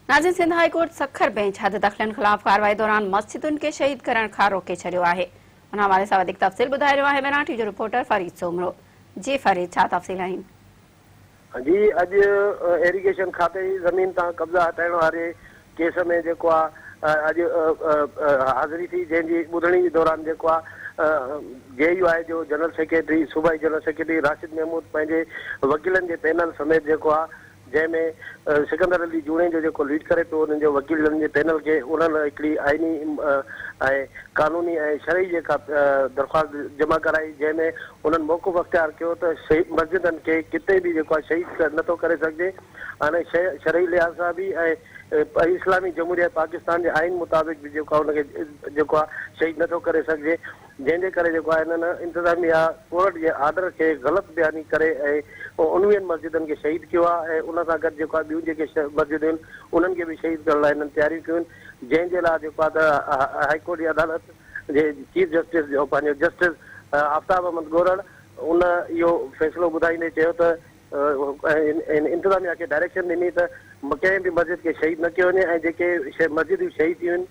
नाज़रीन, Sindh high court Sukkur bench हद दख़लनि ख़िलाफ़ कार्रवाई दौरान मस्जिदुनि खे शहीद करण खां रोके छॾियो आहे। उन हवाले सां वधीक तफ़सील ॿुधाए रहियो आहे मराठी जो रिपोर्टर फरीद सोमरो। जी फरीद, छा तफ़सील आहिनि? जी, अॼु इरिगेशन खाते जी ज़मीन तां कब्ज़ा हटाइण वारे केस में जेको आहे अॼु हाज़िरी थी, जंहिंजी ॿुधणी जे दौरान जेको आहे JUI जो जनरल सेक्रेटरी सूबाई जनरल सेक्रेटरी राशिद महमूद पंहिंजे वकीलनि जे पैनल समेत जेको आहे जंहिंमें सिकंदर अली जूणे जो जेको लीड करे पियो उन्हनि जो वकीलनि जे पैनल खे उन्हनि हिकिड़ी आइनी ऐं कानूनी ऐं शरई जेका दरख़्वास्त जमा कराई, जंहिंमें उन्हनि मौक़ुफ़ अख़्तियार कयो त मस्जिदनि खे किथे बि जेको आहे शहीद नथो करे सघिजे। हाणे शरई लिहाज़ सां बि ऐं इस्लामी जमहूरियत पाकिस्तान जे आइन मुताबिक़ बि जेको आहे उनखे जेको आहे शहीद नथो करे सघिजे, जंहिंजे करे जेको आहे हिननि इंतिज़ामिया कोर्ट जे आर्डर खे ग़लति बयानी करे ऐं 19 मस्जिदनि खे शहीद कयो आहे ऐं उन सां गॾु जेको आहे ॿियूं जेके मस्जिदूं आहिनि उन्हनि खे बि शहीद करण लाइ हिननि तयारियूं कयूं आहिनि, जंहिंजे लाइ जेको आहे त हाईकोर्ट जी अदालत जे चीफ जस्टिस जो पंहिंजो जस्टिस आफ्ताब अहमद गोरड़ उन इहो फ़ैसिलो ॿुधाईंदे चयो त इंतिज़ामिया खे डायरेक्शन ॾिनी त कंहिं बि मस्जिद खे शहीद न कयो वञे ऐं जेके मस्जिदूं शहीद थियूं आहिनि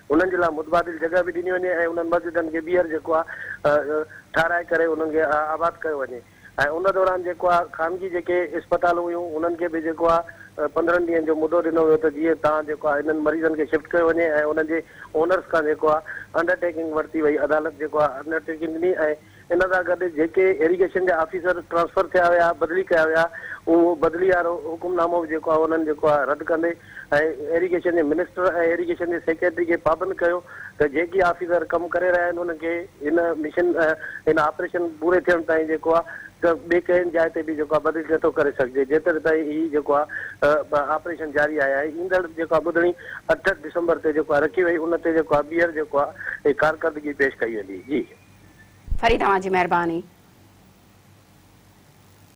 उन्हनि जे लाइ मुतबादिल जॻह बि ॾिनी वञे ऐं उन्हनि मस्जिदनि खे ॿीहर जेको आहे ठाराए करे उन्हनि खे आबाद कयो वञे। ऐं उन दौरान जेको आहे ख़ानगी जेके इस्पताल हुयूं उन्हनि खे बि जेको आहे 15 ॾींहंनि जो मुदो ॾिनो वियो त जीअं तव्हां जेको आहे हिननि मरीज़नि खे शिफ्ट कयो वञे ऐं उन्हनि जे ओनर्स खां जेको आहे अंडरटेकिंग वरिती वई, अदालत जेको आहे अंडरटेकिंग ॾिनी ऐं इन सां गॾु जेके इरिगेशन जा ऑफिसर ट्रांसफर थिया हुया, बदिली कया हुया, उहो बदिली वारो हुकुमनामो बि जेको आहे उन्हनि जेको आहे रद्द कंदे ऐं इरिगेशन जे मिनिस्टर ऐं इरिगेशन जे सेक्रेटरी खे पाबंद कयो त जेके ऑफिसर कमु करे रहिया आहिनि उन्हनि खे हिन मिशन हिन ऑपरेशन पूरे थियण ताईं जेको आहे त ॿिए कंहिं जाइ ते बि जेको आहे बदिली नथो करे सघिजे, जेतिरे ताईं हीउ जेको आहे ऑपरेशन जारी आहे। ईंदड़ जेको आहे ॿुधणी 8 दिसंबर ते जेको आहे रखी वई, उन ते जेको आहे ॿीहर जेको आहे कारकर्दगी पेश कई वेंदी। जी फरीद, तव्हांजी महिरबानी।